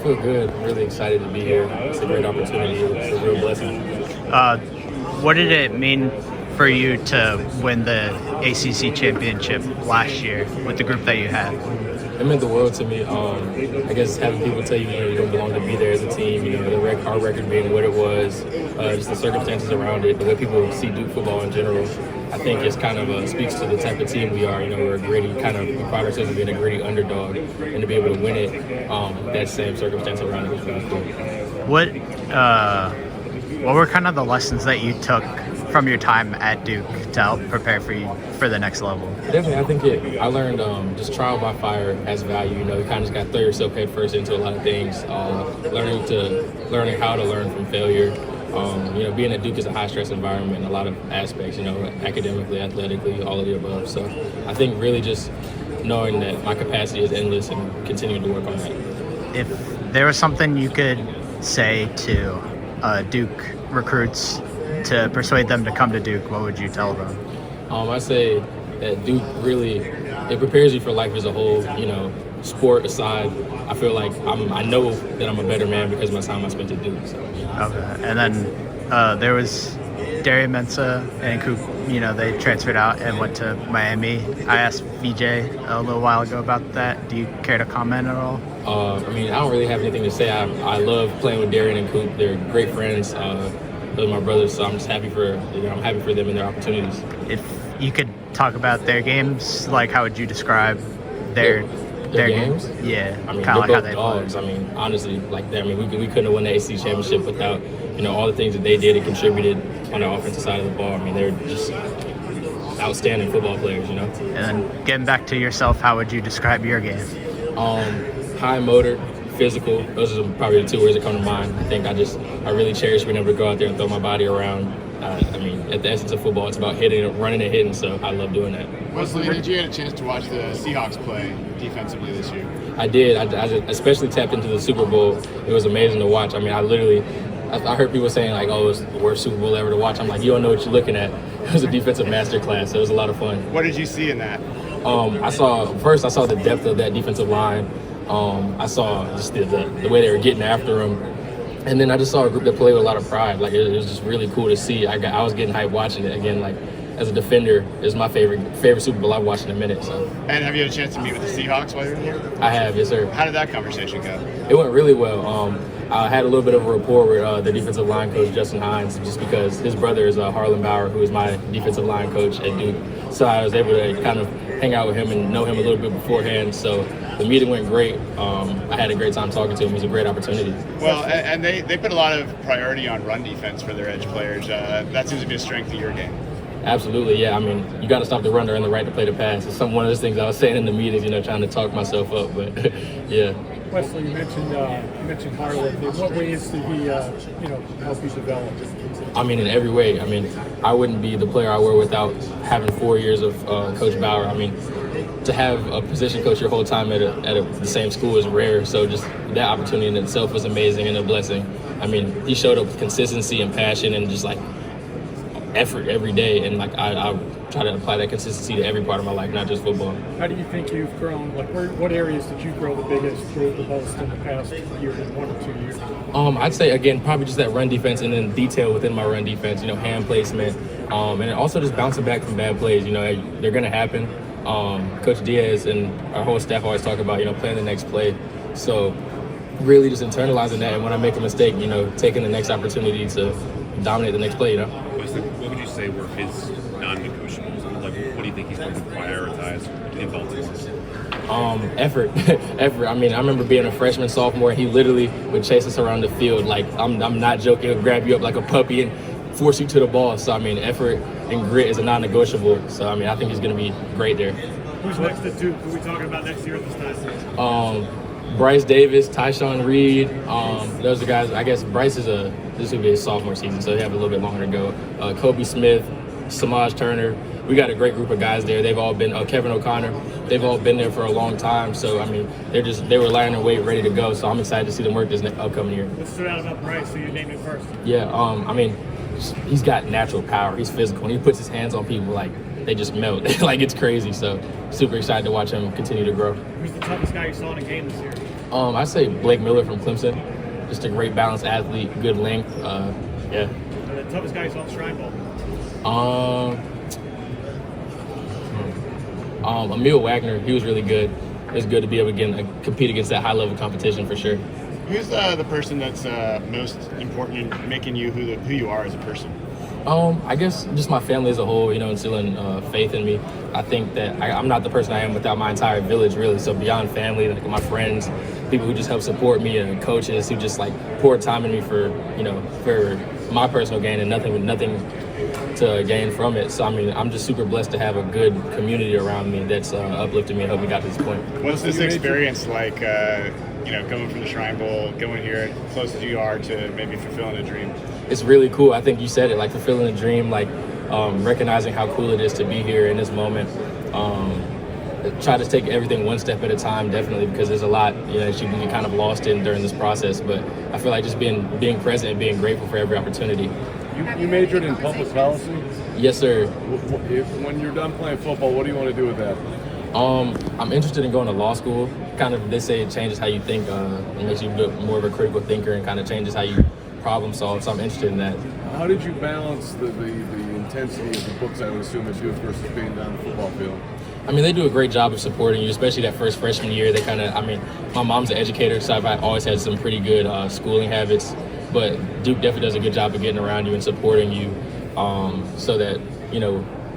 feel good. I'm really excited to be here. It's a great opportunity. It's a real blessing. What did it mean for you to win the ACC championship last year with the group that you had? It meant the world to me. I guess having people tell you, you don't belong to be there as a team, our record being what it was, just the circumstances around it, the way people see Duke football in general, I think it's kind of speaks to the type of team we are. We're a gritty we pride ourselves on being a gritty underdog, and to be able to win it, that same circumstance around it was really cool. What were kind of the lessons that you took from your time at Duke to help prepare for the next level? Definitely, I think I learned just trial by fire has value. You kind of just got to throw yourself head first into a lot of things. Learning how to learn from failure. Being at Duke is a high stress environment in a lot of aspects. Academically, athletically, all of the above. So I think really just knowing that my capacity is endless and continuing to work on that. If there was something you could say to Duke recruits to persuade them to come to Duke, what would you tell them? I say that Duke really, it prepares you for life as a whole. Sport aside, I feel like I know that I'm a better man because of my time I spent at Duke. So. Okay, and then there was Darian Mensah and Coop. They transferred out and went to Miami. I asked VJ a little while ago about that. Do you care to comment at all? I don't really have anything to say. I love playing with Darian and Coop. They're great friends. Those are my brothers, so I'm just happy for them and their opportunities. If you could talk about their games, like how would you describe their games? Yeah, kind of like both how they dogs. play. Honestly, we couldn't have won the ACC championship without all the things that they did and contributed on the offensive side of the ball. They're just outstanding football players. And then getting back to yourself, how would you describe your game? High motor, physical. Those are probably the two words that come to mind. I think I really cherish being able to go out there and throw my body around. At the essence of football, it's about running and hitting, so I love doing that. Wesley, did you get a chance to watch the Seahawks play defensively this year? I did. I especially tapped into the Super Bowl. It was amazing to watch. I heard people saying, like, oh, it's the worst Super Bowl ever to watch. I'm like, you don't know what you're looking at. It was a defensive masterclass. So it was a lot of fun. What did you see in that? I saw the depth of that defensive line. I saw just the way they were getting after him. And then I just saw a group that played with a lot of pride. Like, it was just really cool to see. I was getting hyped watching it. Again, like, as a defender, it's my favorite Super Bowl I've watched in a minute. So. And have you had a chance to meet with the Seahawks while you're here? I have, yes, sir. How did that conversation go? It went really well. I had a little bit of a rapport with the defensive line coach, Justin Hines, just because his brother is Harlan Bauer, who is my defensive line coach at Duke. So I was able to kind of hang out with him and know him a little bit beforehand. So the meeting went great. I had a great time talking to him. It was a great opportunity. Well, and they put a lot of priority on run defense for their edge players. That seems to be a strength of your game. Absolutely, yeah. You got to stop the run to earn the right to play the pass. It's one of those things I was saying in the meetings, trying to talk myself up, but yeah. Wesley, you mentioned Harlan. In what ways did he, help you develop? In every way. I wouldn't be the player I were without having 4 years of Coach Bauer. To have a position coach your whole time at the same school is rare. So just that opportunity in itself was amazing and a blessing. He showed up with consistency and passion and just like effort every day. And I try to apply that consistency to every part of my life, not just football. How do you think you've grown? What areas did you grow the most in the past year, 1 or 2 years? I'd say, again, probably just that run defense and then detail within my run defense, hand placement, and also just bouncing back from bad plays. They're going to happen. Coach Diaz and our whole staff always talk about, playing the next play. So really just internalizing that, and when I make a mistake, taking the next opportunity to dominate the next play, What would you say were his non-negotiables? What do you think he's going to prioritize in Baltimore? Effort. I remember being a freshman, sophomore, and he literally would chase us around the field. Like, I'm not joking. He'll grab you up like a puppy and force you to the ball. So, effort and grit is a non-negotiable. So, I think he's going to be great there. Who's next at Duke? Who are we talking about next year at this time? Bryce Davis, Tyshawn Reed. Those are guys. I guess Bryce this will be his sophomore season, so they have a little bit longer to go. Kobe Smith, Samaj Turner. We got a great group of guys there. They've all been Kevin O'Connor. They've all been there for a long time. So they were lying in wait, ready to go. So I'm excited to see them work this upcoming year. What stood out about Bryce? So you named it first. Yeah. He's got natural power. He's physical. When he puts his hands on people, they just melt. It's crazy. So super excited to watch him continue to grow. Who's the toughest guy you saw in a game this year? I say Blake Miller from Clemson. Just a great balanced athlete, good length. Yeah. The toughest guys on Shrine Bowl. Emil Wagner, he was really good. It was good to be able to compete against that high level competition for sure. Who's the person that's most important in making you who you are as a person? I guess just my family as a whole, instilling faith in me. I think that I'm not the person I am without my entire village, really. So beyond family, like my friends, people who just help support me, and coaches who just like pour time in me for my personal gain and nothing to gain from it. So I mean, I'm just super blessed to have a good community around me that's uplifted me and helped me get to this point. What's this experience like? Going from the Shrine Bowl, going here, close as you are to maybe fulfilling a dream. It's really cool. I think you said it, like fulfilling a dream, like recognizing how cool it is to be here in this moment. Try to take everything one step at a time, definitely, because there's a lot that you can get kind of lost in during this process. But I feel like just being present and being grateful for every opportunity. You majored in public policy? Yes, sir. When you're done playing football, what do you want to do with that? I'm interested in going to law school. Kind of, they say it changes how you think. It makes you more of a critical thinker and kind of changes how you problem solve. So I'm interested in that. How did you balance the intensity of the books, I would assume, as you versus being down the football field? I mean, they do a great job of supporting you, especially that first freshman year. They my mom's an educator, so I've always had some pretty good schooling habits. But Duke definitely does a good job of getting around you and supporting you, so that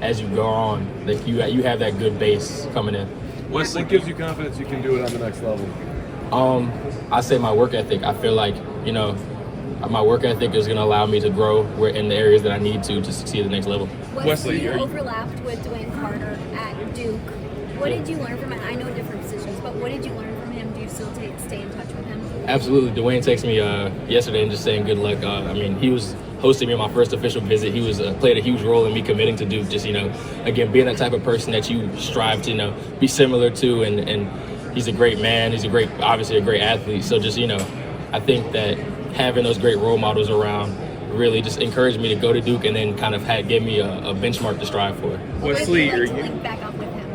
as you go on, like you have that good base coming in. What gives you confidence you can do it on the next level? I say my work ethic. I feel like my work ethic is going to allow me to grow in the areas that I need to succeed at the next level. Wesley, you overlapped with Dwayne Carter at Duke. What did you learn from him? I know different positions, but what did you learn from him? Do you still stay in touch with him? Absolutely. Dwayne texted me yesterday and just saying good luck. He was hosting me on my first official visit. He was played a huge role in me committing to Duke. Just again, being that type of person that you strive to be similar to, and he's a great man. He's obviously a great athlete. So just I think that having those great role models around really just encouraged me to go to Duke, and then kind of gave me a benchmark to strive for. Wesley, are you link back up with him?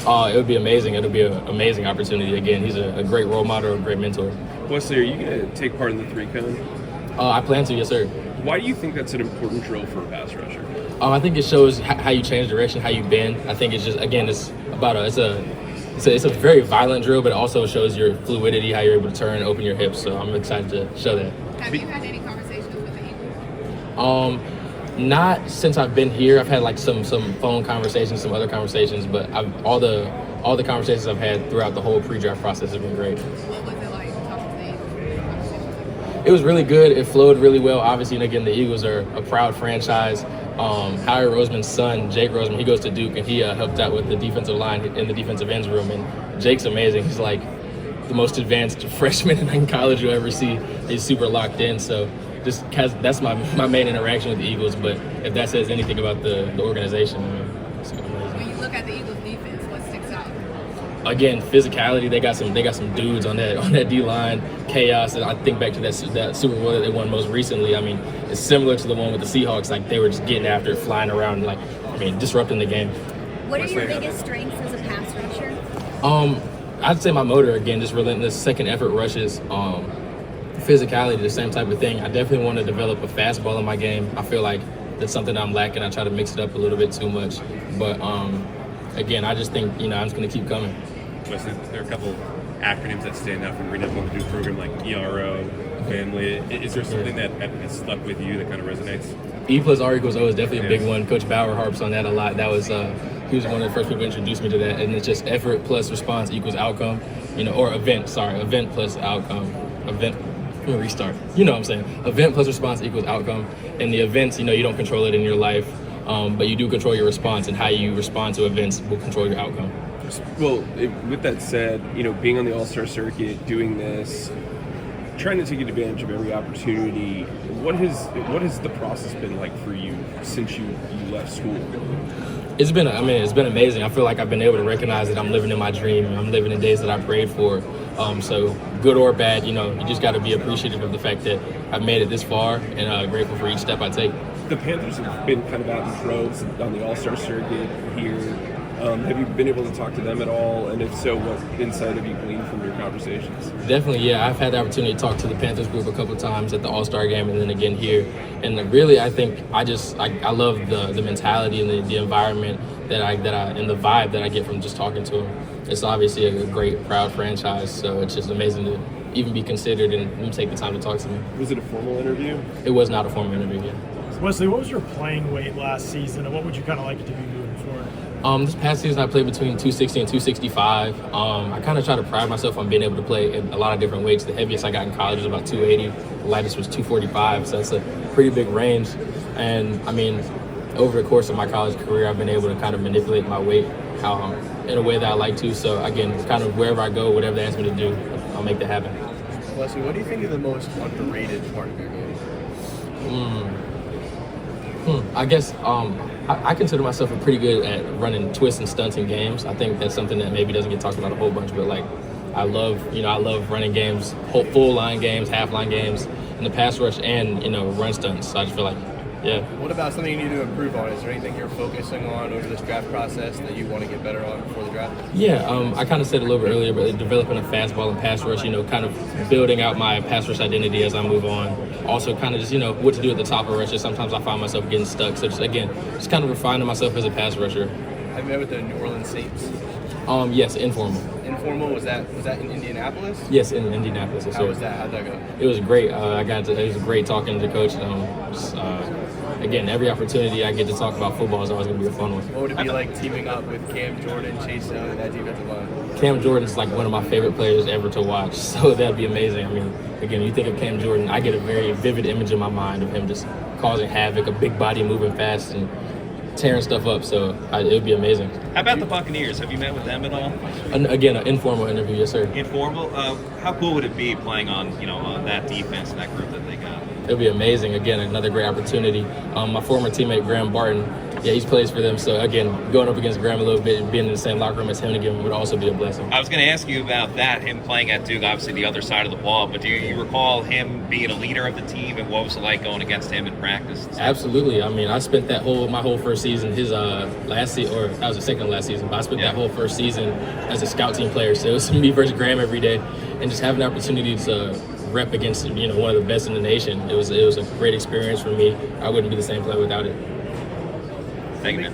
It would be amazing. It would be an amazing opportunity. Again, he's a great role model, a great mentor. Wesley, are you going to take part in the 3-cone? I plan to, yes, sir. Why do you think that's an important drill for a pass rusher? I think it shows how you change direction, how you bend. I think it's just, again, it's a very violent drill, but it also shows your fluidity, how you're able to turn, open your hips. So I'm excited to show that. Have you had any conversations with the Eagles? Not since I've been here. I've had like some phone conversations, some other conversations, but all the conversations I've had throughout the whole pre-draft process have been great. What was it like talking to the Eagles? It was really good. It flowed really well. Obviously, and again, the Eagles are a proud franchise. Howie Roseman's son, Jake Roseman, he goes to Duke, and he helped out with the defensive line in the defensive ends room. And Jake's amazing. He's like the most advanced freshman in college you'll ever see. He's super locked in. So that's my main interaction with the Eagles. But if that says anything about the organization, it's amazing. When you look at the Eagles defense, what sticks out? Again, physicality. They got some dudes on that D line. Chaos. And I think back to that Super Bowl that they won most recently. I mean, it's similar to the one with the Seahawks. Like they were just getting after it, flying around, disrupting the game. What are your biggest strengths as a pass rusher? I'd say my motor, again, just relentless second effort rushes. Physicality, the same type of thing. I definitely want to develop a fastball in my game. I feel like that's something I'm lacking. I try to mix it up a little bit too much. But again, I just think I'm just going to keep coming. Wesley, there are a couple acronyms that stand out from reading up on the Duke program, like ERO, family. Is there something that has stuck with you that kind of resonates? E plus R equals O is definitely a big one. Coach Bauer harps on that a lot. That was he was one of the first people to introduce me to that. And it's just effort plus response equals outcome, or event plus outcome. Let me restart. You know what I'm saying? Event plus response equals outcome. And the events, you don't control it in your life, but you do control your response, and how you respond to events will control your outcome. Well, with that said, being on the All-Star circuit, doing this, trying to take advantage of every opportunity, what has the process been like for you since you left school? It's been amazing. I feel like I've been able to recognize that I'm living in my dream. I'm living in days that I prayed for. So good or bad, you just got to be appreciative of the fact that I've made it this far, and grateful for each step I take. The Panthers have been kind of out in droves on the All-Star circuit here. Have you been able to talk to them at all? And if so, what insight have you gleaned from your conversations? Definitely, yeah. I've had the opportunity to talk to the Panthers group a couple of times at the All-Star game and then again here. And really, I think I love the mentality and the environment that I and the vibe that I get from just talking to them. It's obviously a great, proud franchise, so it's just amazing to even be considered and them take the time to talk to me. Was it a formal interview? It was not a formal interview, yeah. Wesley, what was your playing weight last season, and what would you kind of like it to be moving forward? This past season, I played between 260 and 265. I kind of try to pride myself on being able to play in a lot of different weights. The heaviest I got in college was about 280. The lightest was 245, so that's a pretty big range. And, I mean, over the course of my college career, I've been able to kind of manipulate my weight in a way that I like to. So, again, kind of wherever I go, whatever they ask me to do, I'll make that happen. Wesley, what do you think is the most underrated part of your game? I guess I consider myself pretty good at running twists and stunts in games. I think that's something that maybe doesn't get talked about a whole bunch, but like I love running games, full line games, half line games, in the pass rush and run stunts. So I just feel like, yeah. What about something you need to improve on? Is there anything you're focusing on over this draft process that you want to get better on before the draft? Yeah, I kind of said a little bit earlier, but developing a fastball and pass rush, kind of building out my pass rush identity as I move on. Also kind of just, what to do at the top of rushes. Sometimes I find myself getting stuck. So just kind of refining myself as a pass rusher. Have you met with the New Orleans Saints? Yes, informal. Informal, was that in Indianapolis? Yes, in Indianapolis. Yes, How was that? How'd that go? It was great. It was great talking to the coach. Again, every opportunity I get to talk about football is always going to be a fun one. What would it be like teaming up with Cam Jordan, Chase Young, and that defensive line? Cam Jordan is like one of my favorite players ever to watch, so that'd be amazing. I mean, again, you think of Cam Jordan, I get a very vivid image in my mind of him just causing havoc, a big body moving fast and tearing stuff up, so it would be amazing. How about the Buccaneers? Have you met with them at all? Again, an informal interview, yes, sir. Informal? How cool would it be playing on that defense and that group that they got? It would be amazing. Again, another great opportunity. My former teammate, Graham Barton, he plays for them. So, again, going up against Graham a little bit and being in the same locker room as him again would also be a blessing. I was going to ask you about that, him playing at Duke, obviously the other side of the ball. But do you recall him being a leader of the team, and what was it like going against him in practice? Absolutely. I mean, I spent my whole first season, his last season, or that was the second to last season, but I spent that whole first season as a scout team player. So it was me versus Graham every day, and just having the opportunity to rep against one of the best in the nation. It was a great experience for me. I wouldn't be the same player without it. Thank you, man.